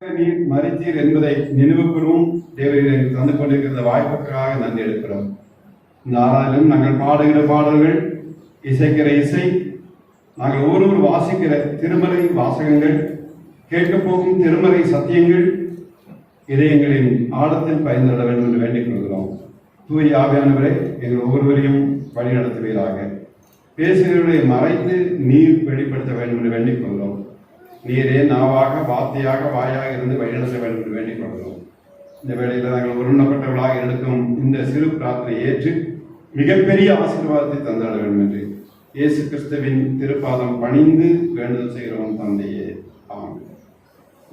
நீர் மறித்தீர் என்பதை நினைவு கூறும் தேவர்கள் தந்து கொண்டிருக்கிற வாய்ப்புக்காக நன்றி எடுக்கிறோம். இந்த ஆறாயிலும் நாங்கள் பாடுகிற பாடல்கள், இசைக்கிற இசை, நாங்கள் ஒவ்வொரு வாசிக்கிற திருமறை வாசகங்கள், கேட்க போகும் திருமறை சத்தியங்கள் இதயங்களின் ஆழத்தில் பயன்பட வேண்டும் என்று வேண்டிக் கொள்கிறோம். தூய ஆவியானவரே, எங்கள் ஒவ்வொருவரையும் வழிநடத்துவீராக. பேசுகிறவர்களை மறைத்து நீர் வெளிப்படுத்த வேண்டும் என்று வேண்டிக் கொள்கிறோம். நீரே நாவாக, வார்த்தையாக, வாயாக இருந்து வழிநடத்த வேண்டும் என்று வேண்டிக் கொள்கிறோம். இந்த வேளையில் நாங்கள் ஒருண்ணப்பட்டவர்களாக எடுக்கும் இந்த சிறு பிரார்த்தனை ஏற்று மிகப்பெரிய ஆசீர்வாதத்தை தந்துட வேண்டும் என்று இயேசு கிறிஸ்துவின் திருப்பாதம் பணிந்து வேண்டுதல் செய்கிறோம் தந்தையே. ஆமென்.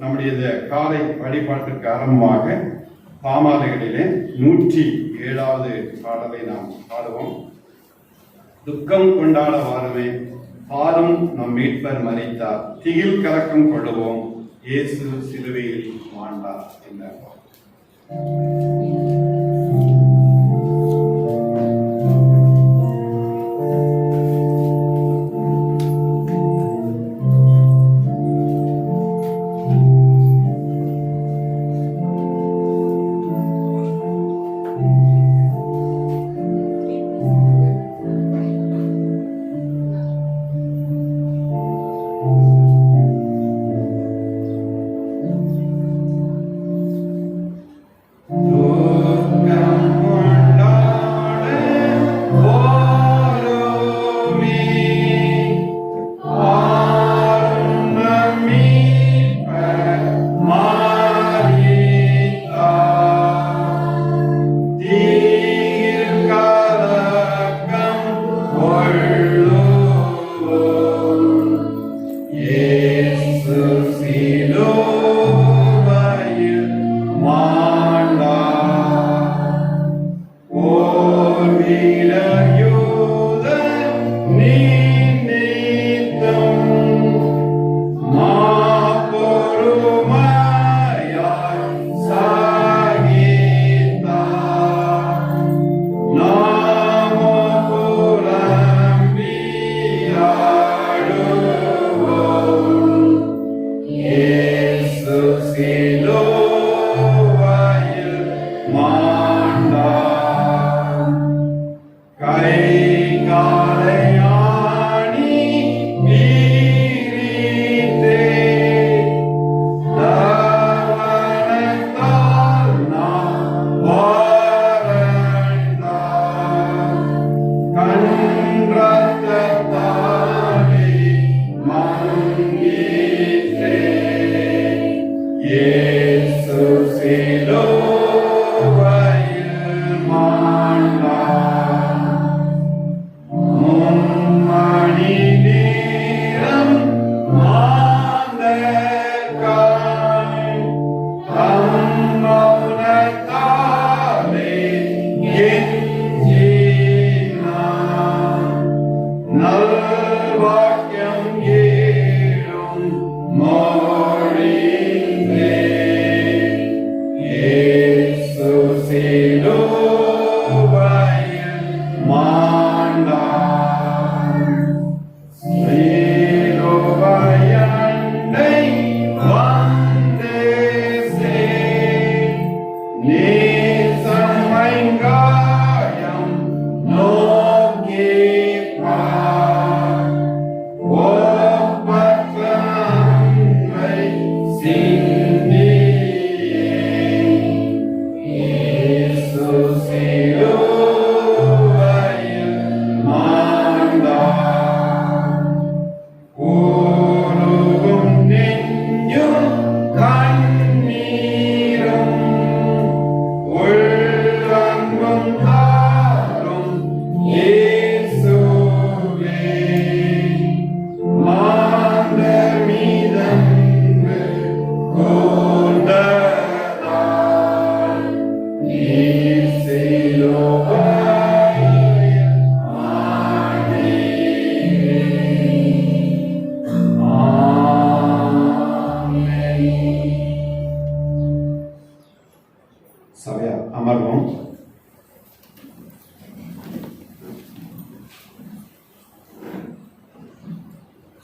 நம்முடைய இந்த காலை வழிபாட்டுக்கு ஆரம்பமாக பாமாலைகளிலே 107வது பாடலை நாம் பாடுவோம். துக்கம் கொண்டாட வாருமே, பாரும் நம் மீட்பர் மரித்தார், திகில் கலக்கம் கொள்ளுவோம், இயேசு சிலுவையில் மாண்டார் என்றார். சபையார் அமர்வோம்.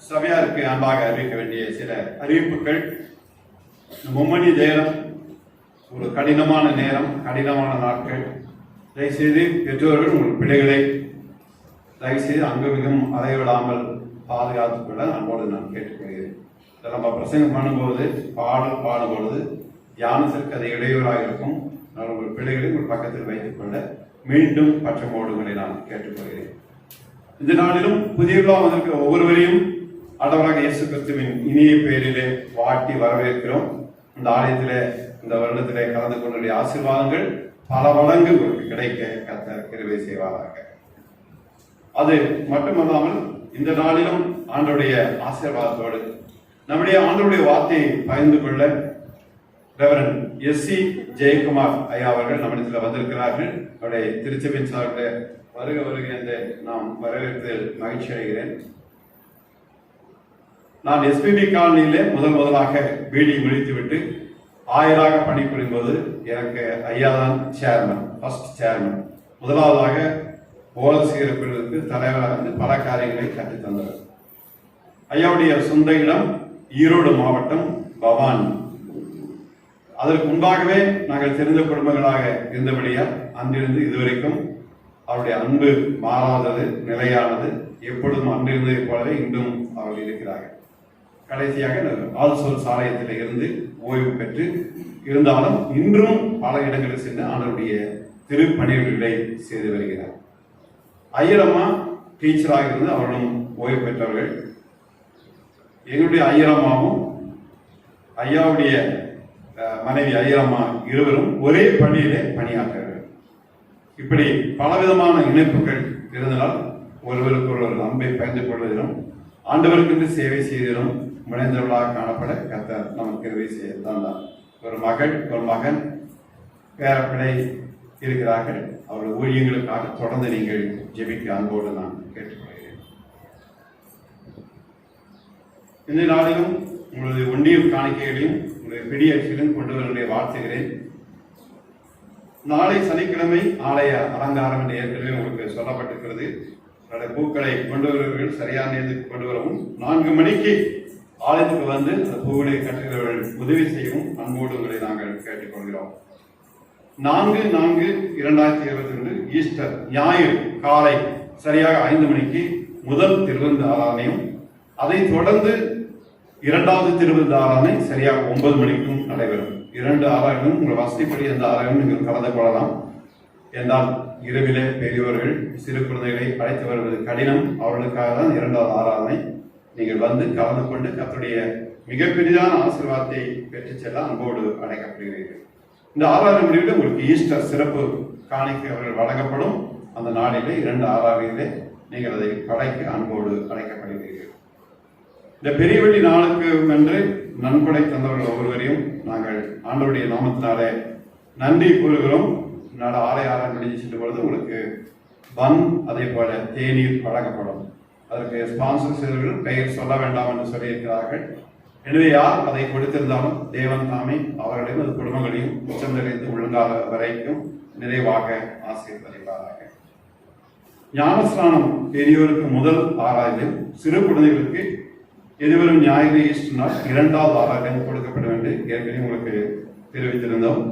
சபையாருக்கு அன்பாக அறிவிக்க வேண்டிய சில அறிவிப்புகள். மும்மணி நேரம் ஒரு கடினமான நேரம், கடினமான நாட்கள். தயவுசெய்து பெற்றோர்கள் உங்கள் பிள்ளைகளை தயவுசெய்து அங்குமிகும் அலைவிடாமல் பாதுகாத்துக் கொள்ள அன்போடு நான் கேட்டுக்கொள்கிறேன். நம்ம பிரசங்கம் பண்ணும்போது பாடும்பொழுது தியானத்திற்கு அது இடையூறாக இருக்கும். நான் உங்கள் பிள்ளைகளை உங்கள் பக்கத்தில் வைத்துக் கொள்ள மீண்டும் பற்றமோடுகளை நான் கேட்டுக்கொள்கிறேன். இந்த நாளிலும் புதிய வந்திருக்கிற ஒவ்வொருவரையும் ஆண்டவராக இயேசு கிறிஸ்துவின் இனிய பெயரிலே வாட்டி வரவேற்கிறோம். இந்த ஆலயத்திலே இந்த வருடத்திலே கலந்து கொண்டுடைய ஆசீர்வாதங்கள் பல மடங்கு உங்களுக்கு கிடைக்க கர்த்தர் கிருபை செய்வாராக. அது மட்டுமல்லாமல் இந்த நாளிலும் ஆண்டவருடைய ஆசீர்வாதத்தோடு நம்முடைய ஆண்டவருடைய வார்த்தையை பகிர்ந்து கொள்ள ரெவரண்ட் எஸ்.சி. ஜெயக்குமார் ஐயா அவர்கள் நம்மிடத்தில் வந்திருக்கிறார்கள். அவருடைய திருச்சபையின் சார்பில் வருக என்று நாம் வரவேற்பதில் மகிழ்ச்சி அடைகிறேன். நான் எஸ்பிபி காலனியிலே முதலாக பிடி முடித்துவிட்டு ஆயராக பணிபுரியும் போது எனக்கு ஐயா தான் ஃபர்ஸ்ட் சேர்மன். முதலாவதாக ஓலசீர பிரிவுக்கு தலைவராக இருந்து பல காரியங்களை கற்றுத் தந்தவர். ஐயாவுடைய சொந்த இடம் ஈரோடு மாவட்டம் பவானி. அதற்கு முன்பாகவே நாங்கள் தெரிந்த குடும்பங்களாக இருந்தபடியால் அன்றிருந்து இதுவரைக்கும் அவருடைய அன்பு மாறாதது, நிலையானது, எப்பொழுதும் அன்றிருந்ததை போலவே இன்றும் அவர்கள் இருக்கிறார்கள். கடைசியாக ஆல்சோல் சாலையத்தில் இருந்து ஓய்வு பெற்று இருந்தாலும் இன்றும் பல இடங்களில் சென்று ஆண்டவருடைய திருப்பணிகளை செய்து வருகிறார். ஐயரம்மா டீச்சராக இருந்து அவர்களும் ஓய்வு பெற்றவர்கள். எங்களுடைய ஐயரம்மாவும் ஐயாவுடைய மனைவி ஐயரம்மா இருவரும் ஒரே பள்ளியிலே பணியாற்றுகிறார்கள். இப்படி பலவிதமான இணைப்புகள் இருந்ததால் ஒருவருக்கு ஒரு அன்பை பகிர்ந்து கொள்வதிலும் ஆண்டவருக்கு சேவை செய்வதிலும் முனைந்தவர்களாக காணப்பட கர்த்தர் நமக்கு கிருபை செய்ய தந்தார். ஒரு மகள் ஒரு மகன் பேரப்பிள்ளை இருக்கிறார்கள். அவர்கள் ஊழியங்களுக்காக தொடர்ந்து நீங்கள் ஜெபிக்க அன்போடு நான் கேட்டுக்கொள்கிறேன். இந்த நாளிலும் உங்களது ஒன்றியம் காணிக்கைகளையும் உங்களுடைய பிடியச்சிலும் கொண்டு வருவதை வாழ்த்துகிறேன். நாளை சனிக்கிழமை ஆலய அலங்காரம் என்று ஏற்கனவே உங்களுக்கு சொல்லப்பட்டிருக்கிறது. பூக்களை கொண்டு வருவர்கள் சரியான நேரத்துக்கு கொண்டு வரவும் 4 மணிக்கு ஆலயத்துக்கு வந்து அந்த பூக்களை கட்டுகிறவர்கள் உதவி செய்யவும் அன்போடு உங்களை நாங்கள் கேட்டுக்கொள்கிறோம். 4/4/2022 ஈஸ்டர் ஞாயிறு காலை சரியாக 5 மணிக்கு முதல் திருவிருந்து ஆராதனையும், அதை தொடர்ந்து 2வது திருவிருந்து ஆராதனை சரியாக 9 மணிக்கும் நடைபெறும். 2 ஆராதனையும் உங்கள் வசதிப்படி அந்த ஆராதனையும் நீங்கள் கலந்து கொள்ளலாம். என்றால் இரவிலே பெரியவர்கள் சிறு குழந்தைகளை அழைத்து வருவது கடினம். அவர்களுக்காக தான் 2வது ஆராதனை. நீங்கள் வந்து கலந்து கொண்டு கர்த்தருடைய மிகப்பெரிதான ஆசீர்வாதத்தை பெற்றுச் செல்ல அன்போடு அழைக்கப்படுகிறீர்கள். இந்த ஆராதனை முடிவில் உங்களுக்கு ஈஸ்டர் சிறப்பு காணிக்கை அவர்கள் வழங்கப்படும். அந்த நாளிலே 2 ஆராதனையிலே நீங்கள் அதை படைக்க அன்போடு அழைக்கப்படுகிறீர்கள். இந்த பெரிய வெள்ளி நாளுக்கு வென்று நன்கொடை தந்தவர்கள் ஒவ்வொருவரையும் நாங்கள் ஆண்டவருடைய நாமத்தினாலே நன்றி கூறுகிறோம். ஆலய ஆராதனை சென்ற பொழுது உங்களுக்கு பன் அதே போல தேநீர் வழங்கப்படும். அதற்கு ஸ்பான்சர் செய்தவர்கள் பெயர் சொல்ல வேண்டாம் என்று சொல்லியிருக்கிறார்கள். எனவே யார் அதை கொடுத்திருந்தாலும் தேவன் தாமே அவர்களையும் அது குடும்பங்களையும் உச்சந்தறிந்து ஒழுங்காக வரைக்கும் நிறைவாக ஆசீர்வதிப்பாராக. ஞானஸ்நானம் பெரியோருக்கு முதல் ஆராதனையும் சிறு குழந்தைகளுக்கு எதிர்வரும் ஞாயிறு ஈஸ்டர் நாள் 2வது ஆராதனை கொடுக்கப்படும் என்று ஏற்கனவே உங்களுக்கு தெரிவித்திருந்தோம்.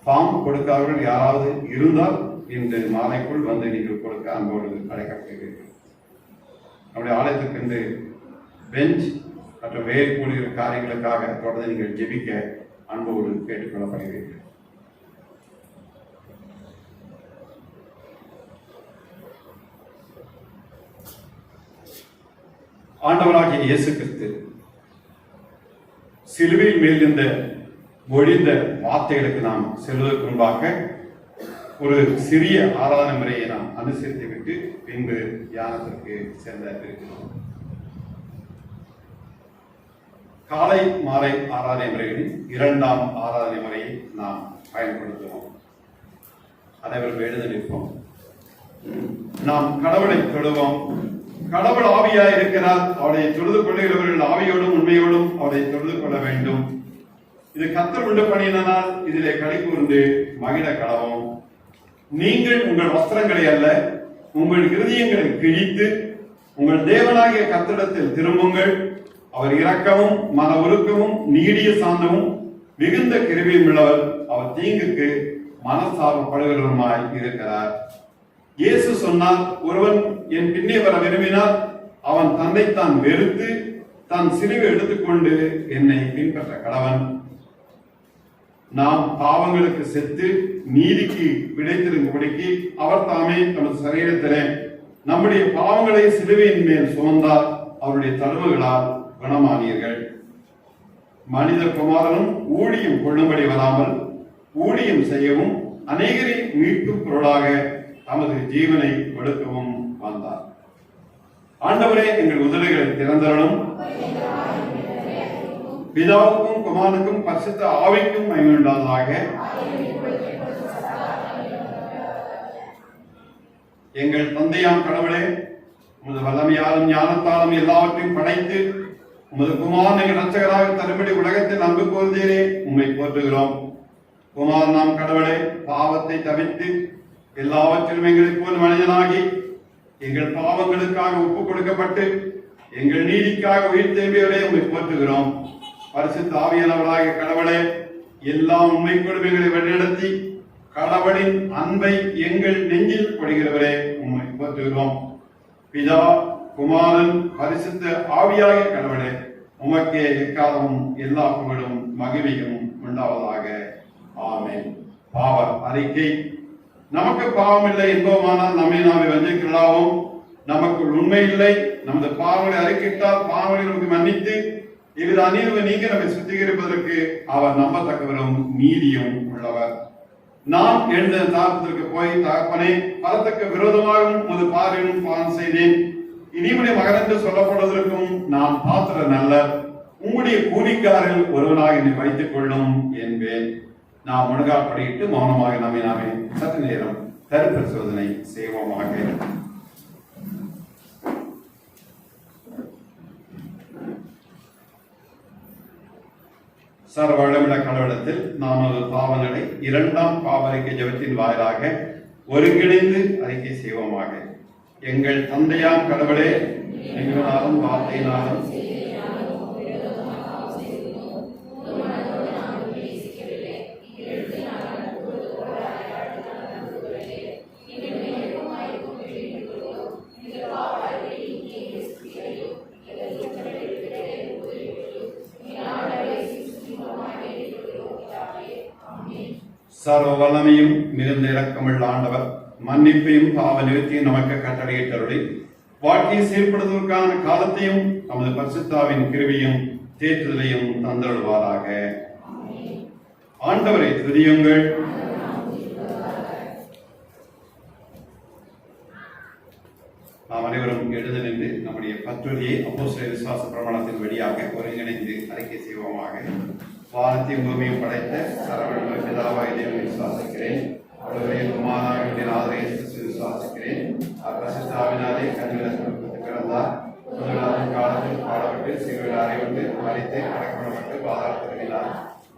ஃபார்ம் கொடுக்காதவர்கள் யாராவது இருந்தால் இன்று மாலைக்குள் வந்து நீங்கள் கொடுக்க அன்போடு அழைக்கப்படுகிறீர்கள். நம்முடைய ஆலயத்திற்கு இந்த பெஞ்ச் மற்றும் வேறு கூடிய காரியங்களுக்காக தொடர்ந்து நீங்கள் ஜெபிக்க அன்போடு கேட்டுக்கொள்ளப்படுகிறீர்கள். ஆண்டவராகிய இயேசு கிறிஸ்து சிலுவையில் மேல் இருந்த ஒழிந்த வார்த்தைகளுக்கு நாம் செல்வதற்கு முன்பாக ஒரு சிறிய ஆராதனை முறையை நாம் அனுசரித்து விட்டு பின்பு தியானத்திற்கு செல்ல இருக்கிறோம். காலை மாலை ஆராதனை முறைகளில் 2ஆம் ஆராதனை முறையை நாம் பயன்படுத்துவோம். அனைவரும் எழுந்து நிற்போம். நாம் கடவுளை தொழுவோம். கடவுள் ஆவியாய் இருக்கிறார். அவரை தொழுது கொள்ளுகிறவர்கள் ஆவியோடும் உண்மையோடும் அவரை தொழுது கொள்ள வேண்டும். இது கர்த்தர் உண்டு பண்ணினால் இதிலே களி கூர்ந்து மகிழ கடவோம். நீங்கள் உங்கள் வஸ்திரங்களை அல்ல உங்கள் இருதயங்களை கிழித்து உங்கள் தேவனாகிய கர்த்தரிடத்தில் திரும்புங்கள். அவர் இரக்கமும் மன உருக்கமும் நீடிய சாந்தமும் மிகுந்த கிருபையும் உள்ளவர், அவர் தீங்குக்கு மனசார்படுகிறவருமாய் இருக்கிறார். இயேசு சொன்னார், ஒருவன் என் பின்னே வர விரும்பினால் அவன் தன்னைத்தான் வெறுத்து தன் சிலுவை எடுத்துக்கொண்டு என்னை பின்பற்ற கடவன். நாம் பாவங்களுக்கு செத்து நீதிக்கு விடைத்திருக்கும்படிக்கு அவர் தாமே தமது சரீரத்திலே நம்முடைய பாவங்களை சிலுவையின் மேல் சுமந்தார். அவருடைய தழுவுகளால் குணமானீர்கள். மனித குமாரனும் ஊழியம் கொள்ளும்படி வராமல் ஊழியம் செய்யவும் அநேகரை மீட்கும் பொருளாக தமது ஜீவனை கொடுக்கவும் வந்தார். ஆண்டவரே, எங்கள் உதடுகளை திறந்தருளும். பிதாவுக்கும் குமாரனுக்கும் பரிசுத்த ஆவிக்கும் மகிமை உண்டாவதாக. எங்கள் தந்தையாம் கடவுளே, உமது வல்லமையாலும் ஞானத்தாலும் எல்லாவற்றையும் படைத்து உமது குமாரன் எங்கள் இரட்சகராக தரும்படி உலகத்தில் அன்பு கூர்ந்தீரே, உம்மை போற்றுகிறோம். குமாரன் நாம் கடவுளே, பாவத்தை தவிர்த்து எல்லாவற்றிலும் எங்களைப் போல் மனிதனாகி எங்கள் பாவங்களுக்காக ஒப்புக் கொடுக்கப்பட்டு எங்கள் நீதிக்காக உயிர் தேம்பியவரே, உம்மை போற்றுகிறோம். பரிசுத்த ஆவியானவராகிய கடவுளே, எல்லா உண்மை கொடுமைகளை வழிநடத்தி கடவுளின் அன்பை எங்கள் நெஞ்சில் கொள்கிறவரே, உம்மை போற்றுகிறோம். பிதா, குமாரன், பரிசுத்த ஆவியாகிய கடவுளே, உமக்கே எக்காலமும் எல்லா புகழும் மகிமையும் உண்டாவதாக. ஆமென். பாவ அறிக்கை. நமக்கு பாவம் இல்லை என்போமானால் நம்மை நாமே வஞ்சிக்கலாவும். நமக்குள் உண்மை இல்லை. நமது பாவங்களை அறிக்கையிட்டால் பாவங்களை நமக்கு மன்னித்து இவ்வித அநீதியை நீங்க நம்மை சுத்திகரிப்பதற்கு அவர் நம்பத்தக்கவரும் நீதியும் உள்ளவர். நான் எழுந்த தாக்கத்திற்கு போய், தகப்பனே, பலத்துக்கு விரோதமாகவும் உமது பார்வையிலும் பாவம் செய்தேன். இனிமுடைய மகன் என்று சொல்லப்படுவதற்கும் நான் பாத்திரன் அல்ல. உங்களுடைய கூலிக்காரில் ஒருவனாக என்னை வைத்துக் கொள்ளும் என்பேன். நாம் முழுகாப்படியிட்டு மௌனமாக நாமே சற்று நேரம் கருப்பரிசோதனை செய்வோமாக. சர்வளமிட கடவுளத்தில் நமது பாவங்களை இரண்டாம் பாவறிக்கை ஜெபத்தின் வாயிலாக ஒருங்கிணைந்து அறிக்கை செய்வோமாக. எங்கள் தந்தையாம் கடவுளே, எங்களாலும் வார்த்தையினாலும் சர்வ வல்லமையும் மிகுந்த இரக்கமுள்ள ஆண்டவர் மன்னிப்பையும் பாவ நிவர்த்தியும் நமக்கு கட்டளையிட்டருளி வாழ்க்கையை செயல்படுவதற்கான காலத்தையும் நமது பரிசுத்தாவின் கிருபையும் தேற்றுதலையும் தந்தருள்வாராக. ஆண்டவரை துதியுங்கள். நாம் அனைவரும் எழுந்து நின்று நம்முடைய பற்றுரையை அப்போஸ்தலர் விசுவாச பிரமாணத்தின் வழியாக ஒருங்கிணைந்து அறிக்கை செய்வோமாக. வானத்தையும் பூமியும் படைத்த சர்வவல்லமை பிதாவாகிய தேவனை விசுவாசிக்கிறேன். அவருடைய குமாரனாகிய நாதரை விசுவாசிக்கிறேன். பரிசுத்த ஆவியினாலே கன்னியாகுமரியில் பிறந்தார். முதலாவது காலத்தில் பாடப்பட்டு சிறுவில் அறைவிட்டு மரித்து அடக்கப்பட்டு பாதாளத்தில் இறங்கினார்.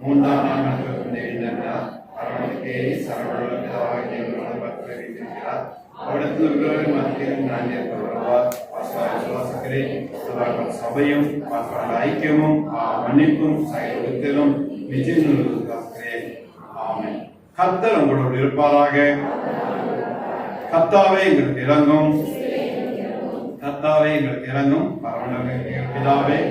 மூன்றாம் நாள் மருத்துவத்தை எழுந்தார். அரவணைக்கு சர்வவல்லமை பிதாவாகிய தேவனோடு பற்று வைத்திருக்கிறார். அவரிடத்தில் உள்ளவரின் மத்தியில் நான் வருவார். விசுவாசிக்கிறேன். சபையும் ஐக்கியமும் மன்னிப்பும் சகலத்திலும் நிச்சயம். ஆமென். கர்த்தர் உங்களோடு இருப்பாராக. கர்த்தாவே எங்களுக்கு இறங்கும். கர்த்தாவே எங்களுக்கு இறங்கும். பரமண்டலத்தின் பிதாவே,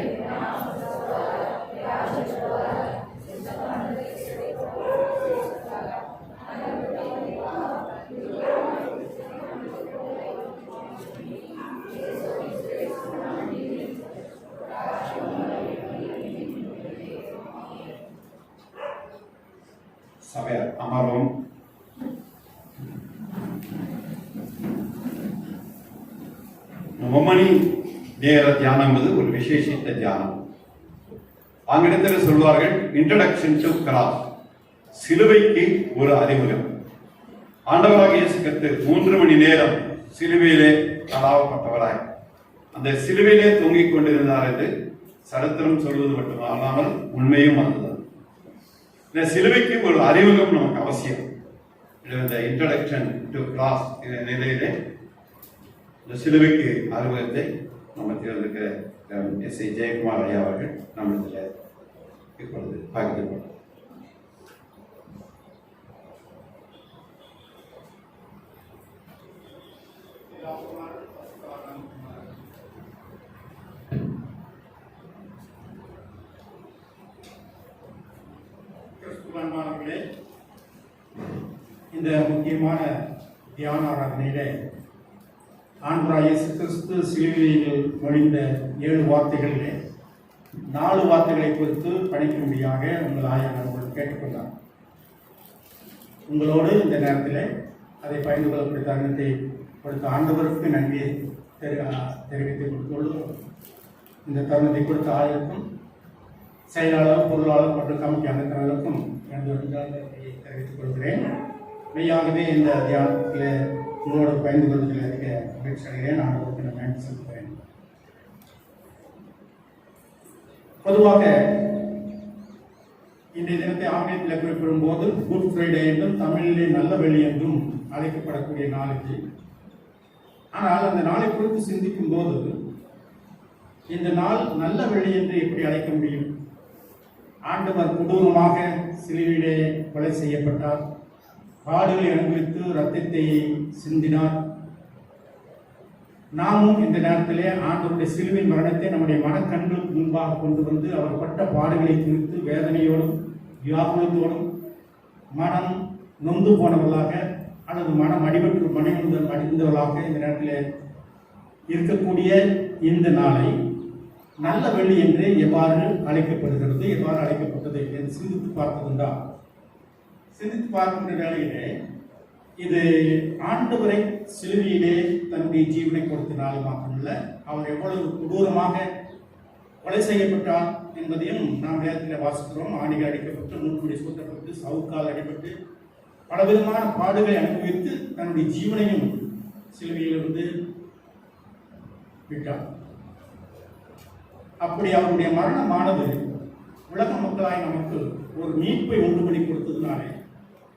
சபையார் அமர்வும். ஒமணி நேர தியானம் என்பது ஒரு விசேஷித்த தியானம். ஆங்கிலத்தில் சொல்வார்கள் இன்ட்ரோடக்ஷன் டு கிராஸ், சிலுவைக்கு ஒரு அறிமுகம். ஆண்டவராகிய இயேசு கிறிஸ்து 3 மணி நேரம் சிலுவையிலே தடாவப்பட்டவராய் அந்த சிலுவையிலே தொங்கிக் கொண்டிருந்தார் என்று சரித்திரம் சொல்வது மட்டுமல்லாமல் உண்மையும் அதுதான். இந்த சிலுவைக்கு ஒரு அறிமுகம் நமக்கு அவசியம். இந்த இன்ட்ரோடக்ஷன் டு கிராஸ் நிலையிலே இந்த சிலுவைக்கு அறிமுகத்தை நம்ம தேர்ந்தெடுக்கிற எஸ்.ஐ. ஜெயக்குமார் ஐயா அவர்கள் நம்மிடத்தில் இப்பொழுது பகிர்ந்து கொள்ளும். அன்பானவர்களே, இந்த முக்கியமான தியான ஆராதனையிலே ஆண்டவராகிய இயேசு கிறிஸ்து சிலுவையில் மொழிந்த 7 வார்த்தைகளிலே 4 வார்த்தைகளை குறித்து படிக்கும்படியாக உங்கள் ஆய்வாளர்கள் கேட்டுக்கொண்டார். உங்களோடு இந்த நேரத்தில் அதை பகிர்ந்து கொள்ளக்கூடிய தருணத்தை கொடுத்த ஆண்டவருக்கு நன்றியை தெரிவித்துக் கொள்கிறோம். இந்த தருணத்தை கொடுத்த ஆய்வுக்கும் செயலாளர், பொருளாளர் மற்றும் கமிட்டி அங்கத்தினருக்கும் எனது நன்றியை தெரிவித்துக் கொள்கிறேன். மெய்யாகவே இந்த தியானத்தில் உங்களோடு பகிர்ந்து கொள்வதில் அதிக மகிழ்ச்சி அடைகிறேன். ஆண்டவருக்கு நான் நன்றி செலுத்துகிறேன். பொதுவாக இன்றைய தினத்தை ஆங்கிலத்தில் குறிப்பிடும் போது குட் ஃப்ரைடே என்றும் தமிழிலே நல்ல வெள்ளி என்றும் அழைக்கப்படக்கூடிய நாள் இது. ஆனால் அந்த நாளை குறித்து சிந்திக்கும் போது இந்த நாள் நல்ல வெள்ளி என்று எப்படி அழைக்க முடியும்? ஆண்டவர் கொடூரமாக சிலுவையிலே கொலை செய்யப்பட்டார், பாடுகளை அனுபவித்து இரத்தத்தை சிந்தினார். நாமும் இந்த நேரத்திலே ஆண்டவருடைய சிலுவின் மரணத்தை நம்முடைய மனக்கண்களுக்கு முன்பாக கொண்டு வந்து அவர் பட்ட பாடுகளை குறித்து வேதனையோடும் வியாகுலத்தோடும் மனம் நொந்து போனவர்களாக அல்லது மனம் அடிந்தவர்களாக இந்த நேரத்தில் இருக்கக்கூடிய இந்த நாளை நல்ல வெள்ளி என்று எவ்வாறு அழைக்கப்படுகிறது, எவ்வாறு அழைக்கப்பட்டது என்று சிந்தித்து பார்ப்பதுண்டா? சிந்தித்து பார்க்கின்ற வேளையிலே இது ஆண்டவரை சிலுவையிலே தன்னுடைய ஜீவனை கொடுத்த நாள் மாத்திரமல்ல, அவர் எவ்வளவு கொடூரமாக கொலை செய்யப்பட்டார் என்பதையும் நாம் வேதத்தில் வாசிக்கிறோம். ஆணிகள் அடிக்கப்பட்டு, மூக்குடி சூட்டப்பட்டு, சவுக்கால் அடிபட்டு, பலவிதமான பாடுகளை அனுபவித்து தன்னுடைய ஜீவனையும் சிலுவையிலிருந்து விட்டார். அப்படி அவருடைய மரணமானது உலக மக்களாய் நமக்கு ஒரு மீட்பை உண்டு பண்ணி கொடுத்ததுனாலே,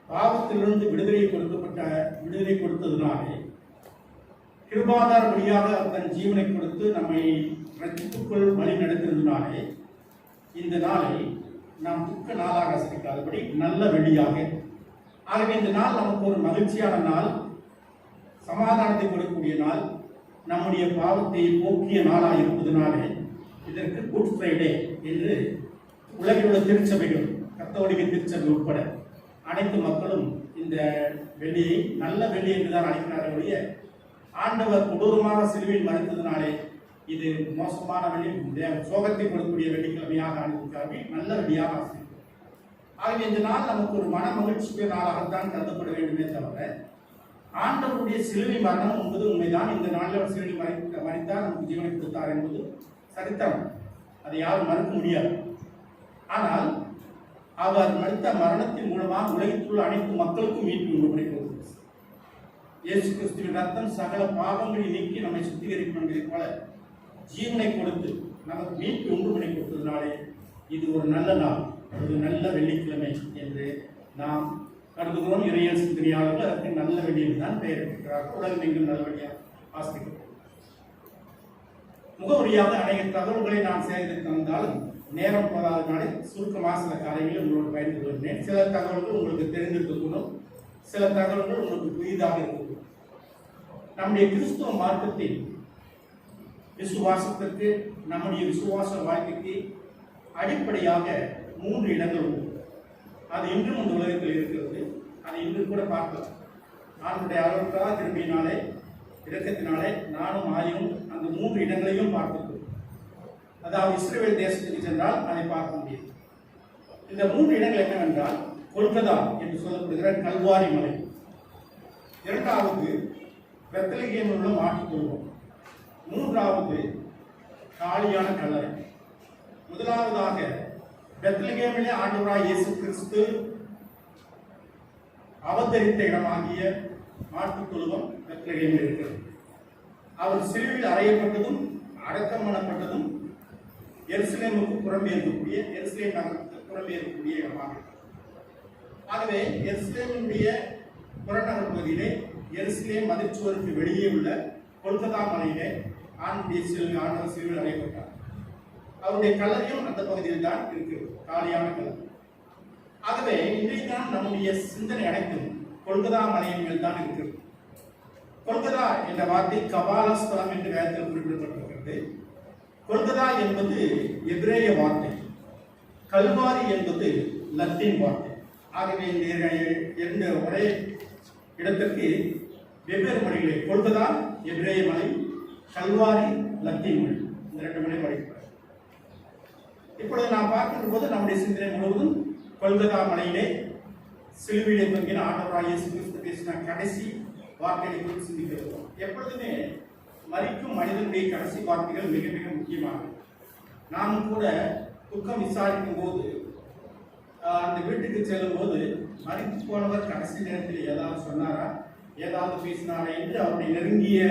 பாவத்திலிருந்து விடுதலை கொடுத்ததுனாலே, கிருபாதார வழியாக தன் ஜீவனை கொடுத்து நம்மை ரட்சிப்புக்குள் வழி நடத்தினதுனாலே இந்த நாளை நாம் துக்க நாளாக அசைக்காதபடி நல்ல வெள்ளியாக, ஆகவே இந்த நாள் நமக்கு ஒரு மகிழ்ச்சியான நாள், சமாதானத்தை கொடுக்கக்கூடிய நாள், நம்முடைய பாவத்தை போக்கிய நாளாக இருப்பதனாலே இதற்கு குட் ஃப்ரைடே என்று உலகில் உள்ள திருச்சபைகள், கத்தோலிக்க திருச்சபை உட்பட அனைத்து மக்களும் இந்த வெள்ளியை நல்ல வெள்ளி என்றுதான் அழைக்கிறார்கள். ஆண்டவர் கொடூரமாக சிலுவையில் மறைத்ததினாலே இது மோசமான வெள்ளி, சோகத்தை கொடுக்கக்கூடிய வெள்ளிக்கிழமையாக அனுப்பிக்காக நல்ல வெள்ளியாக ஆசிரியர். ஆகவே இந்த நாள் நமக்கு ஒரு மன மகிழ்ச்சிக்கு நாளாகத்தான் கருதப்பட வேண்டுமே தவிர, ஆண்டவருடைய சிலுவை மரணம் என்பது உண்மைதான். இந்த நாளில் அவர் சிலுவை மறைத்தார், நமக்கு ஜீவனை கொடுத்தார் என்பது சரித்திரம், அதை யாரும் மறுக்க முடியாது. ஆனால் அவர் மறுத்த மரணத்தின் மூலமாக உலகத்தில் உள்ள அனைத்து மக்களுக்கும் மீட்பு உண்டு கிடைக்கிறது. இயேசு கிறிஸ்துவின் ரத்தம் சகல பாவங்களை நீக்கி நம்மை சுத்திகரிக்கும் என்பதைப் போல ஜீவனை கொடுத்து நமக்கு மீட்பு உண்டு பண்ணி கொடுத்ததுனாலே இது ஒரு நல்ல நாள், ஒரு நல்ல வெள்ளிக்கிழமை என்று நாம் கருதுகிறோம். இறையல் சிந்தனையாளர்கள் அதற்கு நல்ல வெள்ளியில் தான் பெயர் இருக்கிறார்கள். உலகம் எங்கும் நல்ல வழியாக வாசிக்கிறோம். முகவரியாக அநேக தகவல்களை நான் சேகரித்து வந்தாலும் நேரம் போதாதனாலே சுருக்கமாக சில காரியங்களை உங்களோடு பகிர்ந்து கொள்கிறேன். சில தகவல்கள் உங்களுக்கு தெரிந்திருக்கக்கூடும், சில தகவல்கள் உங்களுக்கு புதிதாக இருக்கக்கூடும். நம்முடைய கிறிஸ்துவ மார்க்கத்தில் விசுவாசத்திற்கு, நம்முடைய விசுவாச வாழ்க்கைக்கு அடிப்படையாக 3 இடங்கள் உண்டு. அது இன்றும் இந்த உலகத்தில் இருக்கிறது. அதை இன்று கூட பார்க்கலாம். நானுடைய அளவுக்காக திரும்பினாலே, இரக்கத்தினாலே நானும் ஆயும் அந்த 3 இடங்களையும் பார்க்கிறோம். அதாவது இஸ்ரேல் தேசத்துக்கு சென்றால் அதை பார்க்க முடியும். இந்த 3 இடங்கள் என்னவென்றால், கொல்கத்தா என்று சொல்லப்படுகிற கல்வாரி மலை, 2வது பெத்லகேமில் உள்ள மாட்டுத் தொழுவம், 3வது காலியான கல்லறை. முதலாவதாக பெத்லகேமிலே ஆண்டவராகிய இயேசு கிறிஸ்து அவதரித்த இடமாகிய மாட்டுத் தொழுவம் பெத்லகேமில் இருக்கிறது. அவர் சிலுவையில் அறையப்பட்டதும் அடக்கம் பண்ணப்பட்டதும் எருசலேமுக்கு புறம்பெயர்க்கக்கூடிய, எருசலேம் நகரத்துக்கு புறம்பெயர்க்கக்கூடிய இடமாக இருக்கிறது. ஆகவே எருசலேமுடைய புறநகர் பகுதியிலே, எருசலேம் மதிச்சுவருக்கு வெளியே உள்ள கொல்கத்தா மலையிலே ஆண்டவர் சிலுவையில் அறையப்பட்டார். அவருடைய கல்லறையும் அந்த பகுதியில் தான் இருக்கிறது, காலியான கல்லறை. ஆகவே இன்றைக்குதான் நம்முடைய சிந்தனை அனைத்தும் கொல்கத்தா மலையின் மேல் தான் இருக்கிறது. கொல்கத்தா என்ற வார்த்தை கபால ஸ்தலம் என்று வேதத்தில் குறிப்பிடப்பட்டிருக்கிறது. கொல்கத்தா என்பது எபிரேய வார்த்தை, கல்வாரி என்பது லத்தீன் வார்த்தை. ஆகவே இந்த இரண்டு ஒரே இடத்திற்கு வெவ்வேறு மொழிகளை கொல்கதா எபிரேய மொழி, கல்வாரி லத்தீன் மொழி, இந்த 2 மொழி படிக்கிறார். இப்பொழுது நாம் பார்க்கின்ற போது நம்முடைய சிந்தனை முழுவதும் கொல்கதா மலையிலே சிலுவையிலே தொங்கின ஆண்டவராகிய இயேசு கிறிஸ்து பேசின கடைசி வார்த்தைகளை குறித்து சிந்திக்கிறோம். எப்பொழுதுமே மரிக்கும் மனிதனுடைய கடைசி வார்த்தைகள் மிக மிக முக்கியமானது. நாமும் கூட துக்கம் விசாரிக்கும் போது அந்த வீட்டுக்கு செல்லும் போது மரித்து போனவர் கடைசி நேரத்தில் ஏதாவது சொன்னாரா, ஏதாவது பேசினாரா என்று அவருடைய நெருங்கிய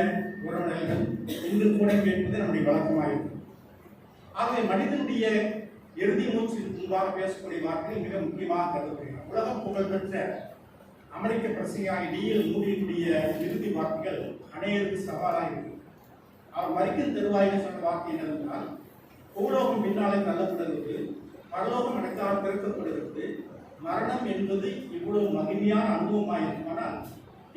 உறவினர்கள் இன்று கூட கேட்பது நம்முடைய வழக்கமாயிருக்கும். ஆகவே மனிதனுடைய இறுதி மூச்சு முன்பாக பேசக்கூடிய வார்த்தைகள் மிக முக்கியமாக கருதப்படுகிறது. உலகம் புகழ்பெற்ற அமெரிக்க பிரசங்கியாக டிஎல் மூடியினுடைய இறுதி வார்த்தைகள் அநேகருக்கு சவாலாக இருக்கு. அவர் மரிக்கும் தருவாயில சொன்ன வார்த்தை என்னவென்றால், பூலோகம் பின்னாலே தள்ளப்படுகிறது, பரலோகம் எனக்காக பெருக்கப்படுகிறது, மரணம் என்பது இவ்வளவு மகிமையான அனுபவமாயிருக்குமானால்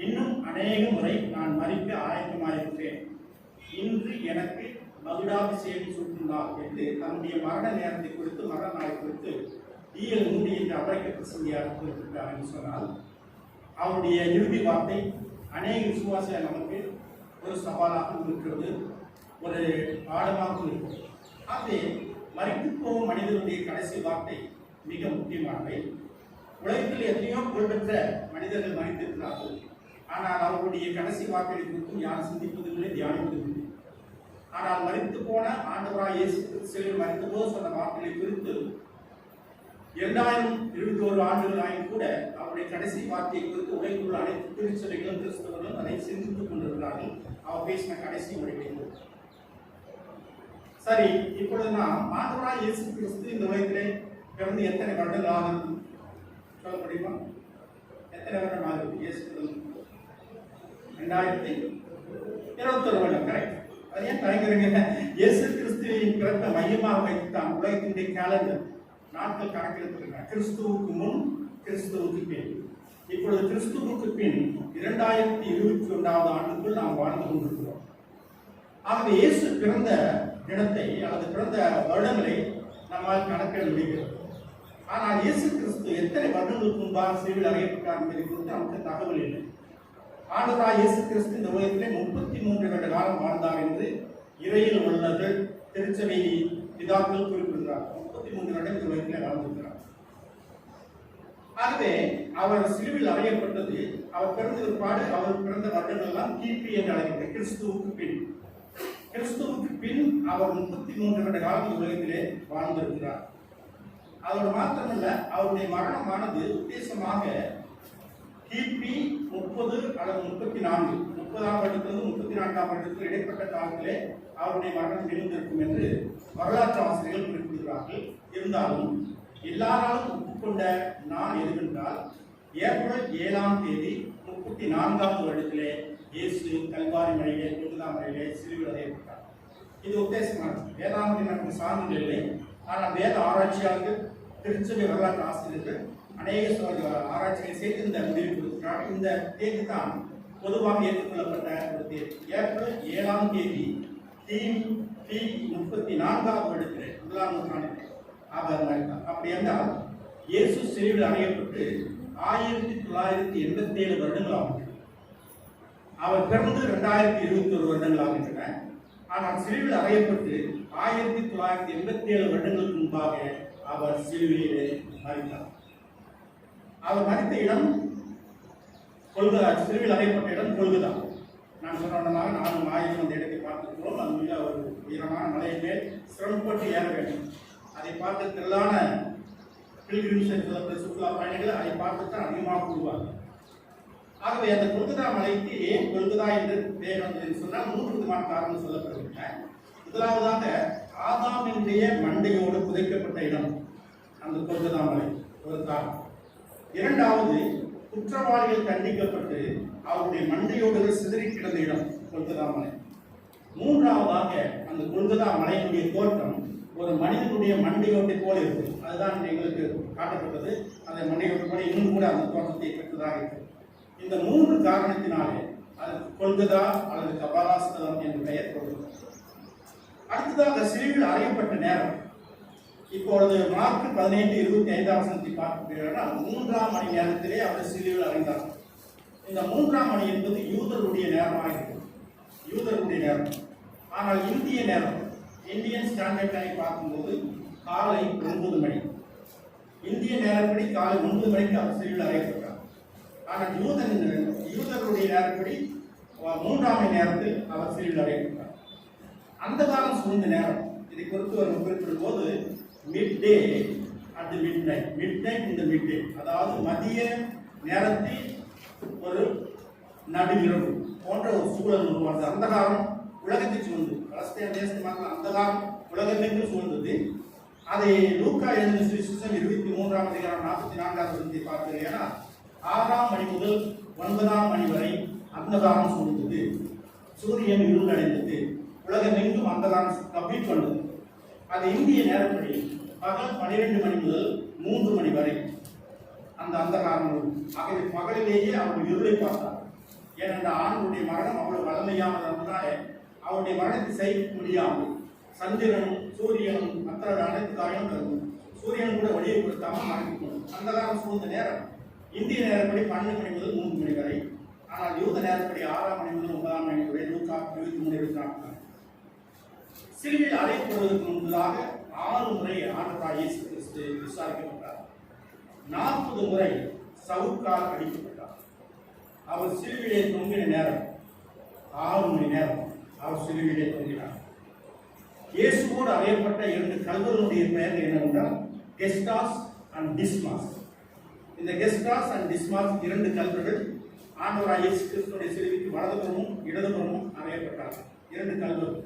இன்னும் அநேக முறை நான் மரிக்க ஆயத்தமாயிருக்கிறேன். இன்று எனக்கு மகுடாபிஷேகம் சூட்டினார் என்று தன்னுடைய மரண நேரத்தை குறித்து, மரண நாளை குறித்து டிஎல் மூடி என்ற அமெரிக்க பிரசங்கியாக குறிப்பிட்டார் என்று சொன்னால், அவருடைய இறுதி வார்த்தை அநேக விசுவாசிகள் நமக்கு ஒரு சவாலாக இருக்கிறது, ஒரு பாடமாக இருக்கிறது. ஆகவே மரித்து போகும் மனிதனுடைய கடைசி வார்த்தை மிக முக்கியமானவை. உலகத்தில் எத்தனையோ புகழ்பெற்ற மனிதர்கள் மரித்திருக்கிறார்கள். ஆனால் அவர்களுடைய கடைசி வார்த்தைகளை குறித்தும் யாரும் சிந்திப்பதில்லை, தியானிப்பதில்லை. ஆனால் மரித்து போன ஆண்டவராகிய இயேசு கிறிஸ்து மரித்த போது சொன்ன வார்த்தைகளை குறித்து 2021 ஆண்டுகள் ஆயும் கூட அவருடைய கடைசி வார்த்தையை குறித்து உலகில் உள்ள அனைத்து திருச்சபைகளும் கிறிஸ்தவர்களும் அதை சிந்தித்துக் கொண்டிருக்கிறார்கள். அவர் பேசின கடைசி முறைகளை. சரி, இப்பொழுது நாம் ஆண்டவராகிய இயேசு கிறிஸ்து இந்த உலகத்திலே பிறந்து எத்தனை வருடங்கள் ஆகுது சொல்ல முடியுமா? எத்தனை வருடம் ஆகுது? இயேசு 2021 வருடம். கரெக்ட். அது ஏன் தயங்குறீங்க? இயேசு கிறிஸ்துவின் பிறந்த மையமாக வைத்துத்தான் உலகத்தினுடைய கேலண்டர் நாட்கள் கணக்கெடுத்திருக்கிறார். கிறிஸ்துவுக்கு முன், கிறிஸ்துவுக்கு பின். இப்பொழுது கிறிஸ்துவுக்கு பின் 2021 ஆண்டுக்குள் நாம் வாழ்ந்து கொண்டிருக்கிறோம். ஆகவே இயேசு பிறந்த தினத்தை அல்லது பிறந்த வருடங்களை நம்மால் கணக்கிட முடிகிறது. ஆனால் இயேசு கிறிஸ்து எத்தனை வருடங்களுக்கு முன்பாக சிலுவையில் அறையப்பட்டார் என்பதை குறித்து நமக்கு தகவல் இல்லை. ஆண்டவராகிய இயேசு கிறிஸ்து இந்த உலகத்திலே 33 வருட காலம் வாழ்ந்தார் என்று இறையில் உள்ளவர்கள் திருச்சபை பிதாக்கள் குறிப்பிடுகிறார். 33 வருடம் இந்த உலகத்திலே வாழ்ந்திருக்கிறார். ஆகவே அவர் சிலுவையில் அறையப்பட்டது, அவர் பிறந்த பிற்பாடு அவர் பிறந்த வருடங்கள் எல்லாம் கிபி என்று அழைக்கப்பட்ட கிறிஸ்துவுக்கு பின். கிறிஸ்துவுக்கு பின் அவர் 33 வருட காலம் இந்த உலகத்திலே வாழ்ந்திருக்கிறார். அதோடு மாத்திரமல்ல, அவருடைய மரணமானது உத்தேசமாக கிபி 30 அல்லது 34, 30ஆம் வருடத்திலிருந்து 34ஆம் வருடத்திற்கு இடைப்பட்ட காலத்திலே அவருடைய மரணம் நிகழ்ந்திருக்கும் என்று வரலாற்று ஆசிரியர்கள் குறிப்பிடுகிறார்கள். இருந்தாலும் எல்லாராலும் ஒப்புக்கொண்ட நாள் எதுவென்றால், ஏப்ரல் 7ஆம் தேதி 34ஆவது வருடத்திலே இயேசு கல்வாரி மலையிலே, கொல்கதா மலையிலே சிலுவையில் அறையப்பட்டார். இது உத்தேசமானது. வேதாகமத்தில் நமக்கு சான்றுகள் இல்லை. ஆனால் வேத ஆராய்ச்சியாளர்கள், திருச்சபை வரலாற்று ஆசிரியர்கள் அநேக ஆராய்ச்சிகளை செய்து இந்த முடிவு கொடுக்கிறார்கள். இந்த தேதி தான் பொதுவாக ஏற்றுக்கொள்ளப்பட்ட ஒரு தேதி. ஏப்ரல் 7ஆம் தேதி கிபி 34ஆவது வருடத்திலே, 1ஆம் நூற்றாண்டிலே அவர் மரித்தார். அப்படி என்றால் இயேசு சிலுவையில் அறையப்பட்டு 1987 வருடங்கள் ஆகின்றன. அவர் பிறந்து 2021 வருடங்கள் ஆகின்றன. ஆனால் சிலுவையில் அறையப்பட்டு 1987 வருடங்களுக்கு முன்பாக அவர் சிலுவையிலே மரித்தார். அவர் மரித்த இடம் கொல்கதா. சிலுவையில் அறையப்பட்ட இடம் கொல்கதா. நான் சொன்னதாக நானும் ஆயுதம் அந்த இடத்தை பார்த்துக்கிறோம். அது மிக ஒரு உயரமான மலையின் மேல் சிரமப்பட்டு ஏற வேண்டும். அதை பார்த்து திரளான பில்கிரிம்ஸ் சுற்றுலா பயணிகள் அதை பார்த்துத்தான் அதிகமாக கூடுவார்கள். ஆகவே அந்த கொல்கதா மலைக்கு ஏன் கொல்கதா என்று பெயர் வந்தது என்று சொன்னால் 3 விதமான காரணம் சொல்லப்படுகின்றன. முதலாவதாக, ஆதாமினுடைய மண்டையோடு புதைக்கப்பட்ட இடம் அந்த கொல்கதா மலை ஒரு காரணம். இரண்டாவது, குற்றவாளிகள் தண்டிக்கப்பட்டு அவருடைய மண்டையோடுகள் சிதறி கிடந்த இடம் கொல்கதா மலை. மூன்றாவதாக, அந்த கொல்கதா மலையினுடைய தோற்றம் ஒரு மனிதனுடைய மண்டையோட்டை போல இருக்கு. அதுதான் எங்களுக்கு காட்டப்பட்டது. அந்த மண்டையோட்டை போல இன்னும் கூட அந்த தோற்றத்தை பெற்றதாக இருக்கு. இந்த 3 காரணத்தினாலே அதற்கு கொல்கதா அல்லது கபாலாஸ்தலம் என்ற பெயர் கொடுக்கிறது. அடுத்ததாக, சிலுவையில் அறையப்பட்ட நேரம். இப்பொழுது மார்க் 15:25 பார்க்கிறீர்கள். 3ஆம் மணி நேரத்திலே அவர் சிலுவையில் அறைந்தார். இந்த 3ஆம் மணி என்பது யூதருடைய நேரமாக இருக்கும், யூதருடைய நேரம். ஆனால் இந்திய நேரம், இந்தியன் ஸ்டாண்டர்ட் டைம் பார்க்கும்போது காலை 9 மணி. இந்திய நேரப்படி காலை 9 மணிக்கு அவர் சிலுவையில் அறையப்பட்டார். ஆனால் யூதருடைய நேரப்படி 3ஆம் மணி நேரத்தில் அவர் சிலுவையில் அறையப்பட்டார். அந்த காலம் சூழ்ந்த நேரம் இதை குறித்து அவர் குறிப்பிடும் போது mid day at mid night, mid night இந்த மிட் டே, அதாவது மதிய நேரத்தில் ஒரு நடுநிரவு போன்ற ஒரு சூழல் உருவானது. அந்த காலம் உலகத்தை சூழ்ந்து, பலஸ்தீன தேசமாக அந்த காலம் உலகமெங்கும் சூழ்ந்தது. அதை லூக்கா எழுதின சுவிசேஷம் 23ஆம் அதிகாரம் 44ஆவது வசனத்தை பார்த்தீங்கன்னா 6ஆம் மணி முதல் 9ஆம் மணி வரை அந்த காலம் சூழ்ந்தது. சூரியன் இருளடைந்தது, உலகமெங்கும் அந்த காலம் கம்ப்ளீட் பண்ணது. அது இந்திய நேரப்படி பகல் 12 மணி முதல் 3 மணி வரை அந்த காரணம். ஆகவே பகலிலேயே அவர்கள் இருளை பார்த்தார். ஏனென்றால் ஆண்களுடைய மரணம் அவ்வளவு வலிமையானதுனால அவருடைய மரணத்தை செய்ய முடியாமல் சந்திரனும் சூரியனும் மற்ற அனைத்து காரியம் தரும். சூரியன் கூட ஒளியை கொடுத்தாமல் மறைக்கணும். அந்த காலம் சூழ்ந்த நேரம் இந்திய நேரப்படி 12 மணி முதல் 3 மணி வரை. ஆனால் யூத நேரப்படி 6ஆம் மணி முதல் 9ஆம் மணி வரை. லூக்கா 23:24. சிலுவையில் அறையப்படுவதற்கு முன்பதாக 6 முறை ஆண்டவராகிய இயேசு கிறிஸ்து விசாரிக்கப்பட்டார். 40 முறை சவுக்கால் அடிக்கப்பட்டார். அவர் சிலுவையிலே தொங்கின நேரம் 6 மணி நேரம் அவர் சிலுவையிலே தொங்கினார். இயேசுவோடு அறையப்பட்ட 2 கல்வர்களுடைய பெயர் என்னவென்றால் கெஸ்டாஸ் அண்ட் டிஸ்மாஸ். இந்த கெஸ்டாஸ் அண்ட் டிஸ்மாஸ் 2 கல்வர்கள் ஆண்டவராகிய இயேசு கிறிஸ்துவின் சிலுவைக்கு வலதுபுறமும் இடதுபுறமும் அறையப்பட்டார்கள். 2 கல்வர்கள்.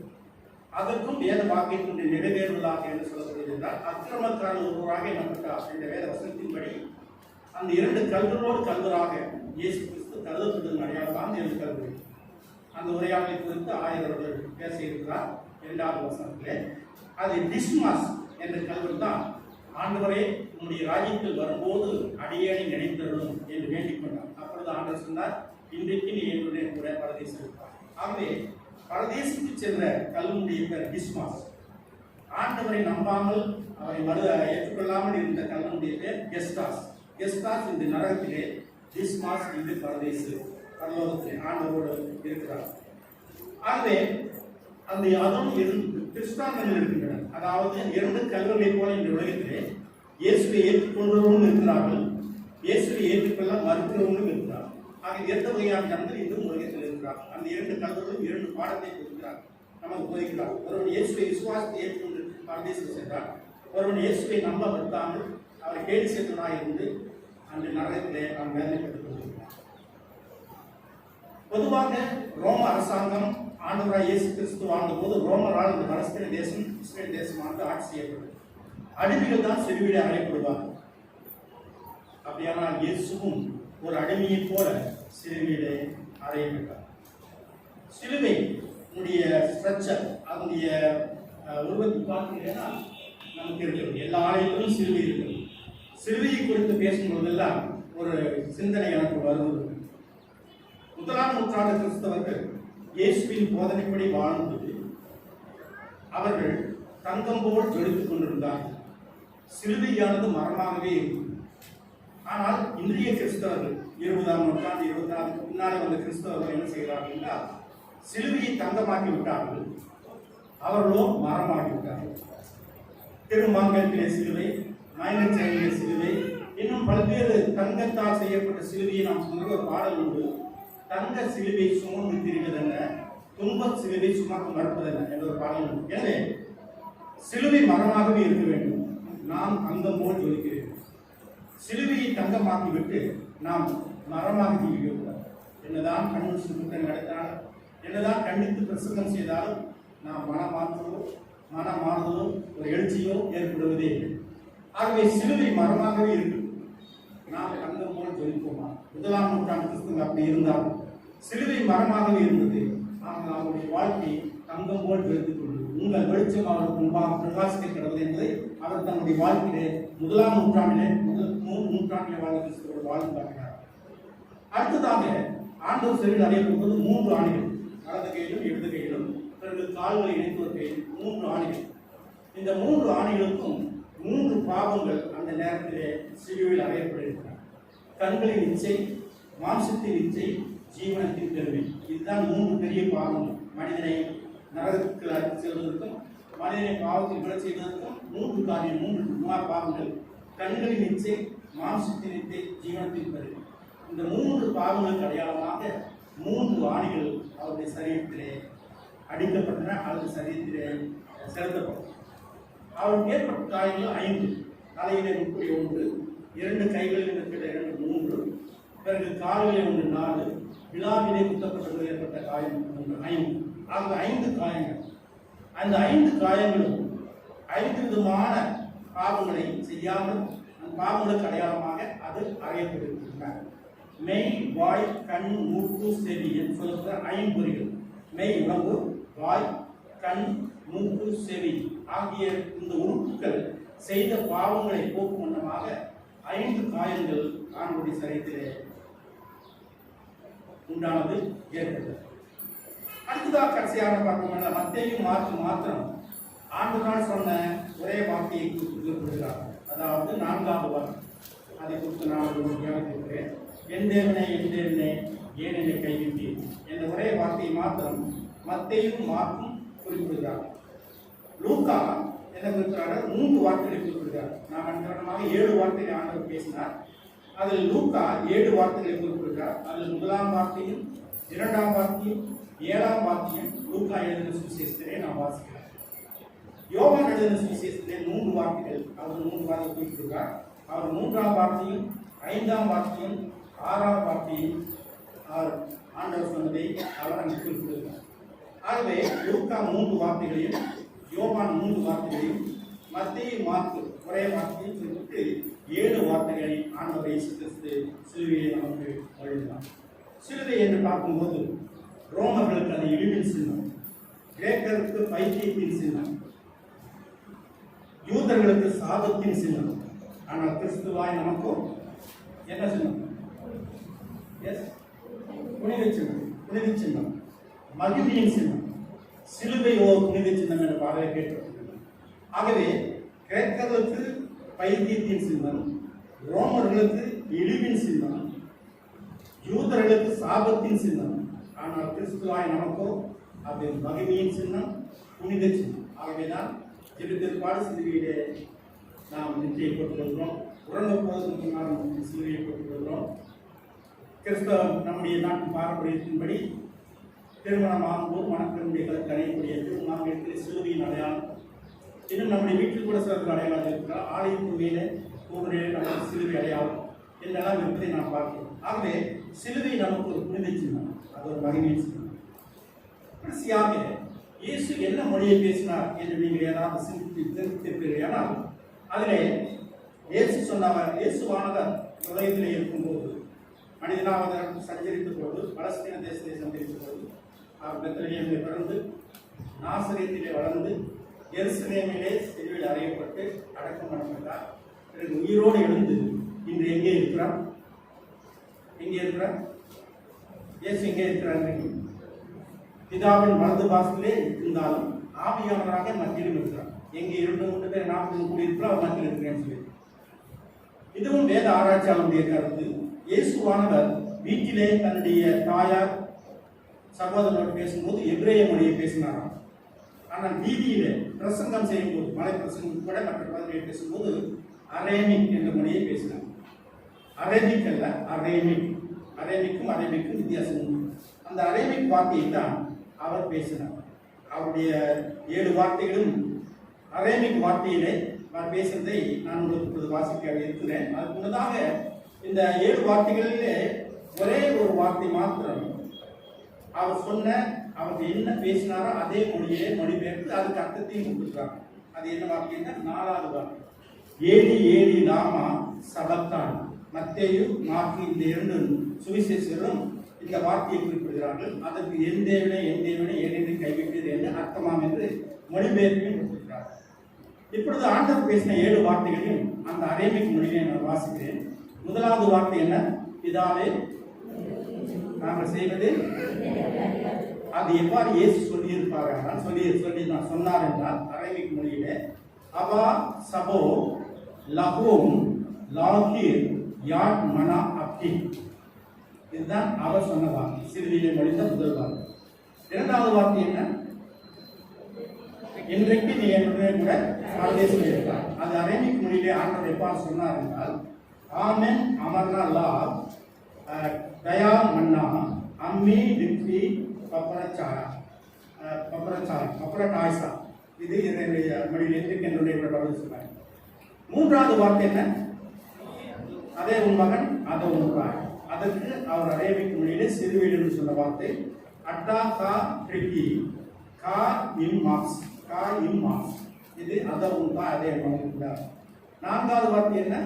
அதற்கும் வேத வாக்கியத்தினுடைய நிறைவேறுவதாக என்று சொல்லப்படுகிறது என்றால் அக்கிரமக்காரர் ஒருவராக எண்ணப்பட்டார் என்ற வேத வசனத்தின்படி அந்த 2 கல்வர்களோடு கல்வராக இயேசு கிறிஸ்து கருதப்பட்டதன் அடையாளம் தான் 2 கல்வர்கள். அந்த உரையாடலை குறித்து ஆயர்கள் பேசியிருக்கிறார் 2வது வசனத்திலே. அது டிஸ்மாஸ் என்ற கல்வன் தான் ஆண்டவரே உன்னுடைய ராஜ்யத்தில் வரும்போது அடியேனை நினைத்தருளும் என்று வேண்டிக் கொண்டார். அப்பொழுது ஆண்டவர் சொன்னார், இன்றைக்கு நீ என்னுடைய கூட பரதேசம் இருப்பார். ஆகவே பரதேசத்துக்கு சென்ற கல்வனுடைய பேர் டிஸ்மாஸ். ஆண்டவரை நம்பாமல் அவரை ஏற்றுக்கொள்ளாமல் இருந்த கல்வனுடைய பேர் கெஸ்டாஸ். கெஸ்டாஸ் இந்த நரகத்திலே, டிஸ்மாஸ் இந்த பரதேசு பரலோகத்திலே ஆண்டவரோடு இருக்கிறார். ஆகவே அந்த அதுவும் கிறிஸ்தான்கள் இருக்கின்றன. அதாவது 2 கல்வர்களைப் போல இந்த உலகத்திலே இயேசுவை ஏற்றுக்கொண்டவர்களும் இருக்கிறார்கள், இயேசுவை ஏற்றுக்கொள்ள மறுக்கிறவர்களும் இருக்கிறார்கள். ஆக 2 வகையான ஜனங்கள் இன்றும் உலகத்தில் இருக்கிறார்கள். அந்த 2 கல்வர்களும் 2 பாடத்தை கொடுக்கிறார்கள், நமக்கு போதிக்கிறார். ஒருவன் இயேசுவை விசுவாசத்தை ஏற்றுக்கொண்டு பரதேசம் சென்றார். ஒருவன் இயேசுவை நம்ப மறுத்தாமல் அவரை கேலி செய்தவனாக இருந்து அந்த நரகத்திலே அவன் வேதனைப்பட்டுக் கொண்டிருக்கிறார். பொதுவாக ரோம அரசாங்கம் ஆண்டவராகிய இயேசு கிறிஸ்து வாழ்ந்தபோது ரோமரால் இந்த பலஸ்தீன தேசம் இஸ்ரேல் தேசமானது ஆட்சி செய்யப்பட்டது. அடிமைகள் தான் சிலுவையிலே அறையப்படுவார்கள். அப்படியானால் இயேசுவும் ஒரு அடிமையைப் போல சிலுவையிலே அறையப்பட்டார். சிலுவை ஸ்ட்ரக்சர் அதனுடைய உருவத்தை பார்த்தீங்கன்னா நமக்கு இருக்கிறது. எல்லா ஆலயத்திலும் சிலுவை இருக்கிறது. சிலுவையை குறித்து பேசும்பொழுதெல்லாம் ஒரு சிந்தனை எனக்கு வருவது. 1ஆம் நூற்றாண்டு கிறிஸ்தவர்கள் இயேசுவின் போதனைப்படி வாழ்ந்தது. அவர்கள் தங்கம் போல் ஜொலித்துக் கொண்டிருந்தார்கள். சிலுவையானது மரமாகவே இருக்கும். ஆனால் இன்றைய கிறிஸ்தவர்கள் 20ஆம் நூற்றாண்டு 24க்கு முன்னாலே வந்த கிறிஸ்தவர்கள் என்ன செய்கிறார்கள் என்றால் சிலுவையை தங்கமாக்கி விட்டார்கள், அவர்களோ மரமாக்கி விட்டார்கள். திருமாங்கல்யத்திலே சிலுவை, மைனர் செயலிலே சிலுவை, இன்னும் பல்வேறு தங்கத்தால் செய்யப்பட்ட சிலுவையை நாம் சொன்ன ஒரு பாடல் உண்டு. தங்க சிலுவை சுமந்து திரிவதென்ன, துன்ப சிலுவை சுமக்க மறுப்பதென்ன என்ற ஒரு பாடல் உண்டு. எனவே சிலுவை மரமாகவே இருக்க வேண்டும். நாம் தங்கம் போல் ஜொலிக்கிறோம். சிலுவையை தங்கமாக்கி விட்டு நாம் மரமாக ஜீவிக்கக்கூடாது. என்னதான் கண்ணு சுத்தம் நடத்தினாலும், என்னதான் கண்டித்து பிரசங்கம் செய்தாலும் நாம் மனமாறுதலோ ஒரு எழுச்சியோ ஏற்படுவதே இல்லை. ஆகவே சிலுவை மரமாகவே இருக்கு. நாம் தங்கம் போல் ஜொலிப்போமா? 1ஆம் நூற்றாண்டு கிறிஸ்தவர்கள் அப்படி இருந்தாலும் சிலுவை மரமாகவே இருந்தது. ஆனால் அவருடைய வாழ்க்கை தங்கம் போல் ஜொலித்துக் கொண்டது. உங்கள் வெளிச்சம் அவருக்கு முன்பாக பிரகாசிக்க கிடவது என்பதை அவர் தன்னுடைய வாழ்க்கையிலே 1ஆம் நூற்றாண்டிலே முதல் 3 நூற்றாண்டிலே வாழ்ந்த கிறிஸ்தவர்கள் வாழ்ந்து காட்டினார். அடுத்ததாக ஆண்டவர் சிலுவையில் அறையப்படுவது 3 ஆணிகள், வலது கையிலும் இடது கையிலும், பிறகு கால்களை இணைத்து ஒரு கையில் 3 ஆணிகள். இந்த 3 ஆணிகளுக்கும் 3 பாவங்கள் அந்த நேரத்திலே சிலுவையில் அறையப்படுகின்றன. கண்களின் இச்சை, மாம்சத்தின் இச்சை, ஜீவனத்தின் பெருமை. இதுதான் 3 பெரிய பாவங்கள். மனிதனை நரகத்துக்கு அழைத்து செல்வதற்கும் மனிதனை பாவத்தில் விழச் செய்வதற்கும் 3 காரியம், 3 பாவங்கள். கண்களின் இச்சை, மாம்சத்தின் இச்சை, ஜீவனத்தின் பெருமை. இந்த 3 பாவங்களுக்கு அடையாளமாக 3 ஆணிகள் அவருடைய சரீரத்திலே அடிக்கப்பட்டன அல்லது சரீரத்திலே செலுத்தப்பட்டன. அவருக்கு ஏற்பட்ட காயங்கள் 5. தலையிலே 31, 2 கைகளில் இருக்கிற 2, 3, பிறகு கால்களில் 1, 4, விழாவிலே குத்தப்பட்டது ஏற்பட்ட காயம் 5. ஆக 5 காயங்கள். அந்த 5 காயங்களும் 5 விதமான பாவங்களை செய்யாமல் அந்த பாவங்களுக்கு அடையாளமாக அது அறையப்பட்டிருக்கின்றன. மெய், வாய், கண், மூக்கு, செவி என்று சொல்லுகிற 5 பொறிகள். மெய் உடம்பு, வாய், கண், மூக்கு, செவி ஆகிய இந்த உறுப்புகள் செய்த பாவங்களை போக்கும் வண்ணமாக 5 காயங்கள் ஆணுடைய சரீரத்திலே உண்டானது, ஏற்பட்டது. அடுத்ததாக கடைசியாக பார்க்கணும், மத்தேயும் மார்க்கு மாத்திரம் ஆண்டவரால் சொன்ன ஒரே வார்த்தையை குறிப்பிடுகிறார். அதாவது 4வது வார்த்தை. அதை குறித்து நான் தியானித்திருக்கிறேன். என் தேவனே, என் தேவனே, ஏன் என்னை கைவிட்டீர் என்ற ஒரே வார்த்தையை மாத்திரம் மத்தேயும் மார்க்கும் குறிப்பிடுகிறார். லூக்கா என்ன குறிப்பிடுகிறார்? 3 வார்த்தைகளை குறிப்பிடுகிறார். நாம் அன்றாடமாக 7 வார்த்தைகளை ஆண்டவர் பேசினார். அதில் லூக்கா 7 வார்த்தைகளை குறிப்பிடுகிறார். அதில் 1ஆம் வார்த்தையும் 2ஆம் வார்த்தையும் 7ஆம் வார்த்தையும் லூக்கா எழுதின சுவிசேஷத்திலே நாம் வாசிக்கிறோம். யோவான் எழுதின சுவிசேஷத்திலே 3 வார்த்தைகள், அவர் 3 வார்த்தை குறிப்பிடுகிறார். அவர் 3ஆம் வார்த்தையும் 5ஆம் வார்த்தையும் 6ஆம் வார்த்தையும் ஆண்டவர் சொன்னதை அவர் அங்கு குறிப்பிடுகிறார். ஆகவே லூக்கா 3 வார்த்தைகளையும், யோவான் 3 வார்த்தைகளையும், மத்தேயு மார்க்கு ஒரே வார்த்தையும் குறிப்பிட்டு 7 வார்த்தைகளை ஆண்டவர் இயேசு கிறிஸ்து சிலுவையை நமக்கு வழங்கினார். சிலுவை என்று பார்க்கும்போது ரோமர்களுக்கு அது இழிவின் சின்னம், கிரேக்கருக்கு பைத்தியத்தின் சின்னம், யூதர்களுக்கு சாபத்தின் சின்னம். ஆனால் கிறிஸ்துவாய் நமக்கும் என்ன சின்னம்? புனித சின்னம், புனித சின்னம், மகிமையின் சின்னம். சிலுவை ஓர் புனித சின்னம் என்ற பாடலை கேட்டிருக்கிறது. ஆகவே கிரேக்கர்களுக்கு பைத்தியத்தின் சின்னம், ரோமர்களுக்கு இழிவின் சின்னம், யூதர்களுக்கு சாபத்தின் சின்னம். ஆனால் கிறிஸ்துவாய் நமக்கோ அது மகிமையின் சின்னம், புனித சின்னம். ஆகவேதான் திருப்பாடு சிலுவையிலே நாம் நிச்சயம் போட்டுக்கொள்கிறோம். உறங்க போவதற்கு முன்னால் சிலுவையை போட்டுக்கொள்கிறோம். கிறிஸ்தவம் நம்முடைய நாட்டு பாரம்பரியத்தின்படி திருமணம் ஆகும்போது மணப்பெண்ணுடைய கலக்கு அடையக்கூடிய திருமணத்தில் சிலுவையின் அடையாளம். இன்னும் நம்முடைய வீட்டில் கூட சிலருக்கு அடையாளம் இருக்கிறார். ஆலயத்தின் மேலே கூடுதலே நமக்கு சிலுவை அடையாளம் என்றெல்லாம் இருப்பதை நாம் பார்க்கிறோம். ஆகவே சிலுவை நமக்கு ஒரு புனித சின்னம், அது ஒரு மகிமையின் சின்னம். கடைசியாக இயேசு என்ன மொழியை பேசினார் என்று நீங்கள் ஏதாவது சிந்தித்திருப்பீர்கள். ஆனால் அதிலே இயேசு சொன்னவர், இயேசுவானவர் உலகத்திலே இருக்கும்போது, மனிதனாக சஞ்சரித்த போது, பலஸ்தீன தேசத்தை சஞ்சரித்த போது, அவர் பெத்லகேமிலே பிறந்து நாசரேத்திலே வளர்ந்து எருசலேமிலே சிலுவையில் அறையப்பட்டு அடக்கம் பண்ணப்பட்டார். பிறகு உயிரோடு எழுந்து இன்று எங்கே இருக்கிறார்? எங்கே இருக்கிறார்? இயேசு எங்கே இருக்கிறார்? பிதாவின் வலது பாசத்திலே இருந்தாலும் ஆவியானவராக மத்தியிலும் இருக்கிறார். எங்கே 2 பேர் 40 கூடியிருக்கிறோம், அவர் மத்தியில் இருக்கிறேன்னு சொல்லி. இதுவும் வேத ஆராய்ச்சியாளருடைய கருத்து. இயேசுவானவர் வீட்டிலே தன்னுடைய தாயார் சகோதரரோடு பேசும்போது எபிரேய மொழியை பேசினாராம். ஆனால் வீதியிலே பிரசங்கம் செய்யும்போது, மலை பிரசங்கம் கூட மற்ற பகுதியை பேசும்போது அரேமிக் என்ற மொழியை பேசினார். அரேபிக் அல்ல, அரேமிக். அரேபிக்கும் அரேபிக்கும் வித்தியாசம் உண்டு. அந்த அரேபிக் வார்த்தையை தான் அவர் பேசினார். அவருடைய 7 வார்த்தைகளும் அரேபிக் வார்த்தையிலே நான் பேசுறதை நான் உங்களுக்கு வாசிக்க இருக்கிறேன். அதுக்கு முன்னதாக இந்த 7 வார்த்தைகளிலே ஒரே ஒரு வார்த்தை மாத்திரம் அவர் சொன்ன, அவர் என்ன பேசினாரோ அதே மொழியே மொழிபெயர்த்து அதுக்கு அர்த்தத்தையும் கொடுத்துருக்காங்க. அது என்ன வார்த்தைன்னா 4வது வார்த்தை, ஏலி ஏலி லாமா சபக்தான். மத்தேயு மார்க்கு இந்த 2 சுவிசேஷரும் இந்த வார்த்தையை குறிப்பிடுகிறார்கள். அதற்கு என் தேவனே ஏனென்று கைவிட்டது என்று அர்த்தமாம் என்று மொழிபெயர்ப்பையும் கொடுத்திருக்கிறார்கள். இப்பொழுது ஆண்டவர் பேசின 7 வார்த்தைகளையும் அந்த அரேபிக் மொழியை நான் வாசிக்கிறேன். 1வது வார்த்தை என்ன? பிதாவே நாங்கள் செய்வது. அது எவ்வாறு இயேசு சொல்லியிருப்பார் என்றால், சொன்னார் என்றால் அரேபிக் மொழியிலே அவா சபோ லஹோம் லாகீர் யாட் மனா அப்தி. இதுதான் அவர் சொன்ன வார்த்தை, சிறுவியை மொழிந்த முதல் வார்த்தை. இரண்டாவது வார்த்தை என்ன? இன்றைக்கு நீ என்னுடைய கூட சாதேசம் இருக்கிறார். அது அரேபிக் மொழியிலே ஆண்டவர் எவ்வாறு சொன்னார் என்றால், ஆமென் அமர்னா லா தயா மன்னா அம்மி டிப்டி பப்பரச்சாரா பப்பரட்டாய்சா. இது என்னுடைய மொழியில் இன்றைக்கு என்னுடைய கூட பதில் சொன்னார். மூன்றாவது வார்த்தை என்ன? அதே உன் மகன் அதை உன்றாய். அதற்கு அவர் அரேபிக் மொழியிலே சிறுவீடு என்று சொன்ன வார்த்தை அட்டா கா ட்ரிக்கி கா இம் மாஸ். இது அதை உண்டா அதே மகன். நான்காவது வார்த்தை என்ன?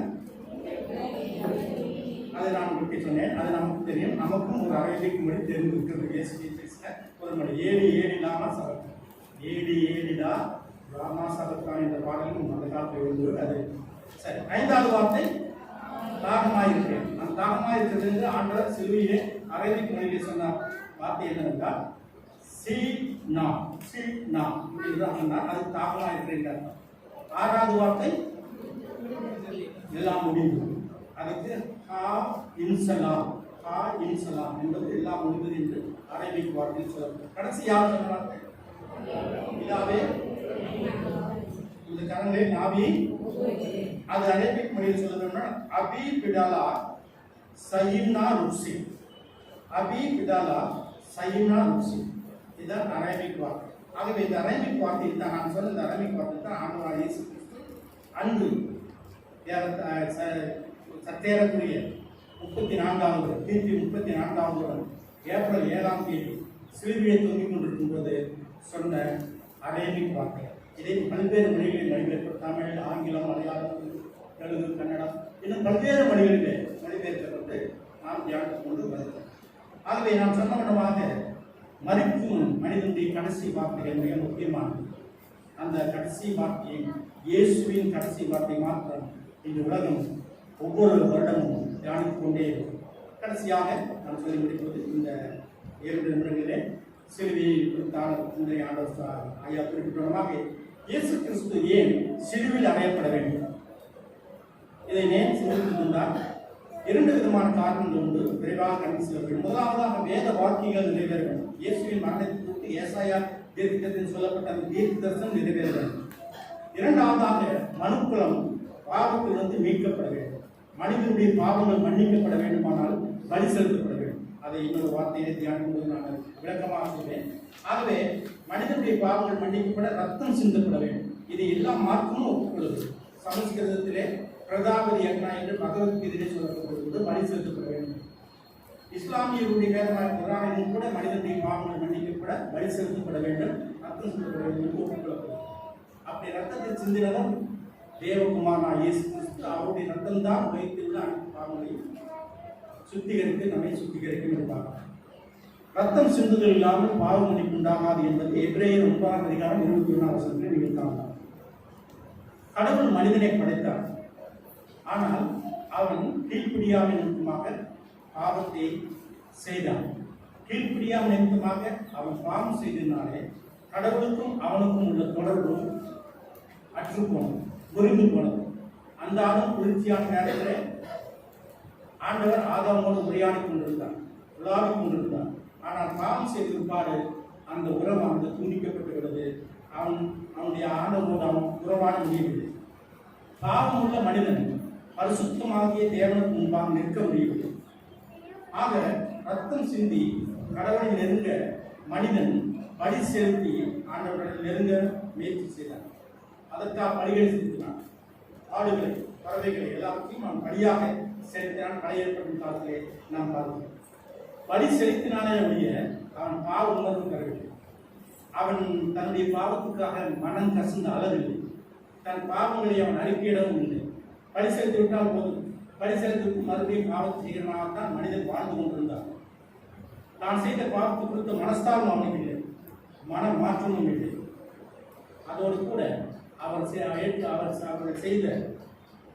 அதை நான் உங்களுக்கு சொன்னேன். அது நமக்கு தெரியும். நமக்கும் ஒரு அரேபிக் மொழி தெரிந்திருக்கிறது. ஒரு மொழி ஏடி லாமா சபத். ஏடிடா லாமா சபத்தான் என்ற பாடலும் அந்த காலத்தில் எழுதுவது அது. சரி, ஐந்தாவது வார்த்தை தாகமாயிருக்கிறேன். அந்த தாகமாயிருக்கிறது என்று ஆண்டவர் சிலுவையிலே அரேபிக் மொழியிலே சொன்ன வார்த்தை என்னவென்றால் சி நா இதுதான் சொன்னார். அது தாகமாயிருக்கிறேன். ஆறாவது வார்த்தை எல்லாம் முடிந்தது. அதுக்கு இன்சலாம் என்பது எல்லாம் முடிந்தது என்று அரேபிக் வார்த்தையில் சொல்லப்படும். கடைசி யார் சொன்ன வார்த்தை? இதாவே இந்த கரங்களே நாவி. அது அரேபிக் மொழியில் சொல்லணும்னா அபி பிடாலா சயிம்னா ருக்சி. இதுதான் அரேபிக் வார்த்தை. ஆகவே இந்த அரேபிக் வார்த்தையில் தான் நான் சொன்ன இந்த அரேபிக் வார்த்தை தான் ஆண்டவராகிய இயேசு கிறிஸ்து அன்று சற்றேறக்குரிய 34வது வருடம் ஏப்ரல் 7ஆம் தேதி சிலுவையை தொங்கிக் கொண்டிருக்கும் போது சொன்ன அரேபிக் வார்த்தை. இதை பல்வேறு மொழிகளில் மொழிபெயர்ப்பு தமிழ், ஆங்கிலம், மலையாளம், தெலுங்கு, கன்னடம் இன்னும் பல்வேறு மொழிகளிலே மொழிபெயர்க்கப்பட்டு நாம் தியானித்துக் கொண்டு வருகிறோம். ஆகவே நாம் சொன்ன விதமாக மரிக்கும் மனிதனுடைய கடைசி வார்த்தைகள் மிக முக்கியமானது. அந்த கடைசி வார்த்தையை இயேசுவின் கடைசி வார்த்தை மாத்திரம் இந்த உலகம் ஒவ்வொரு வருடமும் தியானித்துக் கொண்டே இருக்கும். கடைசியாக நான் சொல்லி முடிப்பது இந்த 7 நிமிடங்களிலே சிலுவையை குறித்தான இன்றைய ஆண்டவர் ஐயா குறிப்பிட்டமாக இயேசு கிறிஸ்து ஏன் சிலுவையில் அறையப்பட வேண்டும்? இதை ஏன் சிந்தித்துக்கொண்டால் 2 விதமான காரணங்கள் உண்டு. விரைவாக கணித்து செல்ல வேண்டும். முதலாவதாக வேத வாக்கியங்கள் நிறைவேற வேண்டும். இயேசுவின் மரணத்தை குறித்து ஏசாயா தீர்க்கதரிசியில் சொல்லப்பட்ட அந்த தீர்க்க தரிசனம் நிறைவேற வேண்டும். இரண்டாவதாக மனுக்குலம் பாவத்திலிருந்து மீட்கப்பட வேண்டும். மனிதனுடைய பாவங்கள் மன்னிக்கப்பட வேண்டுமானால் பலி செலுத்தப்பட வேண்டும். அதை இன்னொரு வார்த்தையை தியானிக்கும்போது நான் விளக்கமாக சொல்வேன். ஆகவே மனிதனுடைய பாவங்கள் மன்னிக்கப்பட ரத்தம் சிந்தப்பட வேண்டும். இது எல்லா மார்க்கமும் ஒப்புக்கொள்வது. சமஸ்கிருதத்திலே பிரதாபதி அண்ணா என்று பகவத்கீதையிலே சொல்லப்படுவது பலி செலுத்தப்பட வேண்டும். இஸ்லாமியருடைய வேதமான குர்ஆனிலும் கூட மனிதனுடைய பாவங்கள் மன்னிக்கப்பட பலி செலுத்தப்பட வேண்டும், ரத்தம் சிந்தப்பட வேண்டும் என்று ஒப்புக்கொள்ளப்படும். அப்படி ரத்தத்தை சிந்தினதும் தேவகுமாரனாகிய இயேசு கிறிஸ்து அவருடைய ரத்தம் தான் வைத்துள்ள அனைத்து பாவங்களையும் சுத்திகரித்து நம்மை சுத்திகரிக்கும் என்பார். ரத்தம் சிந்துதல் இல்லாமல் பாவ மன்னிப்பு உண்டாகாது என்பது எபிரேயர் 9ஆம் அதிகாரம் 21ஆம் வசனத்தில் நீங்கள் காணலாம். கடவுள் மனிதனை படைத்தார். ஆனால் அவன் கீழ்ப்படியாமல் நிமித்தமாக பாவத்தை செய்தான். கீழ்ப்படியாமல் நிமித்தமாக அவன் பாவம் செய்ததினாலே கடவுளுக்கும் அவனுக்கும் உள்ள தொடர்பு அற்றுப்போனது, முறிந்து போனது. அந்த ஆளும் குளிர்ச்சியான நேரத்தில் ஆண்டவர் ஆதாமோடு உரையாடி கொண்டிருந்தார், உலாவி கொண்டிருந்தார். ஆனால் பாவம் செய்திருப்பாடு அந்த உறவானது துண்டிக்கப்பட்டுவிட்டது. அவனுடைய ஆண்டவனோடு அவன் உறவாட முடியவில்லை. பாவம் உள்ள மனிதன் பரிசுத்தமாகிய தேவனுக்கு முன்பாக நிற்க முடியவில்லை. ஆக ரத்தம் சிந்தி கடவுளை நெருங்க மனிதன் பலி செலுத்தி ஆண்டவர்களை நெருங்க முயற்சி செய்தான். அதற்காக பலிகளை செலுத்தினான். ஆடுகளை, பறவைகளை எல்லாத்தையும் அவன் பலியாக செலுத்தினான். பலி ஏற்படும் காலத்திலே நாம் பார்க்கிறோம். பலி செலுத்தினானே ஒழிய அவன் பாவ உணர்வு பெறவில்லை. அவன் தன்னுடைய பாவத்துக்காக மனம் கசந்து அளவில்லை. தன் பாவங்களை அவன் அறிக்கையிடவும் இல்லை. பலி செலுத்தி விட்டால் போதும். பலி செலுத்தி மறுபடியும் பாவத்தை செய்கிறனால்தான் மனிதன் வாழ்ந்து கொண்டிருந்தான். தான் செய்த பாவத்தை குறித்த மனஸ்தாபம் அவனுக்கு இல்லை, மன மாற்றமும் இல்லை. அதோடு கூட அவர் செய்த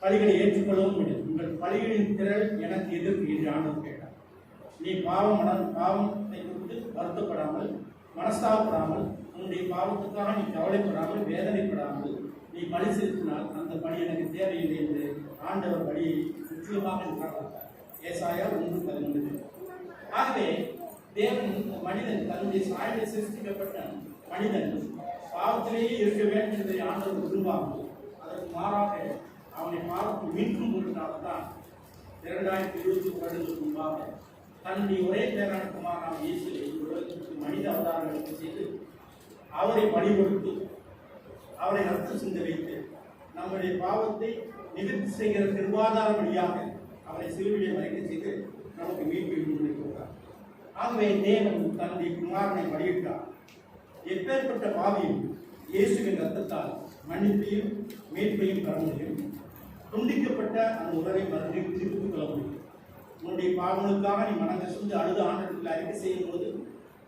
பலிகளை ஏற்றுக்கொள்ளவும் இல்லை. உங்கள் பலிகளின் திரள் எனக்கு எதிர்ப்பு என்று ஆண்டவர் கேட்டார். நீ பாவத்தை குறித்து வருத்தப்படாமல், மனஸ்தாபப்படாமல், உன்னுடைய பாவத்துக்காக நீ கவலைப்படாமல், வேதனைப்படாமல் நீ பலி செலுத்தினால் அந்த பலி எனக்கு தேவையில்லை என்று ஆண்டவர் பலியை முற்றிலுமாக நிராகரித்தார். ஏசாயா 1:11. ஆகவே தேவன் மனிதன் தன்னுடைய சாயலில் சிருஷ்டிக்கப்பட்ட மனிதன் பாவத்திலேயே இருக்க வேண்டும் என்பதை ஆண்டவர் விரும்பாமல் அதற்கு மாறாக அவனை பாவத்தில் மீட்கும் பொருட்டால்தான் 2020 வருடங்களுக்கு முன்பாக தன்னுடைய ஒரே பேரான குமாரனான இயேசுவை உலகத்திற்கு மனித அவதாரங்களுக்கு செய்து அவரை பலி கொடுத்து அவரை ரத்தம் சிந்த வைத்து நம்முடைய பாவத்தை நிவர்த்தி செய்கிற திருவாதார வழியாக அவரை சிலுவையை மறைக்க செய்து நமக்கு மீட்பை கொடுத்தார். ஆகவே தேவன் தன்னுடைய குமாரனை பலியிட்டார். எப்பேற்பட்ட பாவியும் இயேசுவின் ரத்தத்தால் மன்னிப்பையும் மீட்பையும் பெற முடியும். துண்டிக்கப்பட்ட அந்த உறவை மறுபடியும் திருப்பிக் கொள்ள முடியும். உன்னுடைய பாவங்களுக்காக நீ மனங்கசந்து அழுது ஆண்டவரில் அறிக்கை செய்யும் போது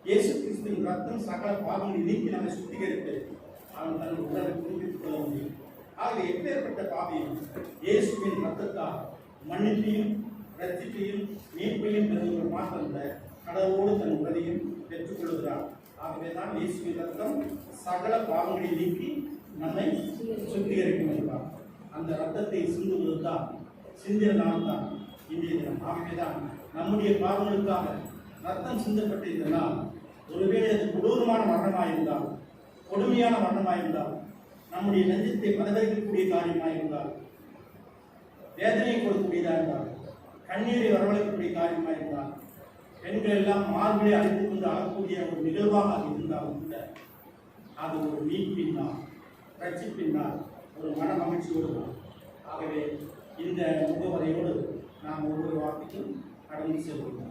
இயேசு கிறிஸ்துவின் ரத்தம் சகல பாவங்களை நீக்கி நம்மை சுத்திகரித்து அவன் தன் உறவை புதுப்பித்துக் கொள்ள முடியும். ஆகவே எப்பேற்பட்ட பாவியும் இயேசுவின் ரத்தத்தால் மன்னிப்பையும் ரட்சிப்பையும் மீட்பையும் பெறுகிற மாத்திரம் கடவுளோடு தன் உறவையும் பெற்றுக் கொள்கிறார். ஆகவேதான் இயேசுவின் ரத்தம் சகல பாவங்களை நீக்கி நம்மை சுத்திகரிக்கும் என்றார். அந்த ரத்தத்தை சிந்துவதுதான் சிந்திய நாள் தான் இன்றைய தினம். ஆகவேதான் நம்முடைய பாவங்களுக்காக ரத்தம் சிந்தப்பட்ட இந்த நாள் ஒருவேளை அது கொடூரமான மரணமாயிருந்தால், கொடுமையான மரணமாயிருந்தால், நம்முடைய நெஞ்சத்தை பதவிக்கக்கூடிய காரியமாயிருந்தால், வேதனை கொடுக்கக்கூடியதாக இருந்தால், கண்ணீரை வரவழைக்கக்கூடிய காரியமாயிருந்தால், பெண்கள் எல்லாம் மார்பிலை அழைத்துக் கொண்டு அழக்கூடிய ஒரு நிகழ்வாக அது இருந்தாலும் கூட அது ஒரு மீட்பின் நாள், ரட்சிப்பின் நாள், ஒரு மன மகிழ்ச்சியோடு தான். ஆகவே இந்த முகவரையோடு நாம் ஒவ்வொரு வார்த்தைக்கும் கடந்து செல்வோம்.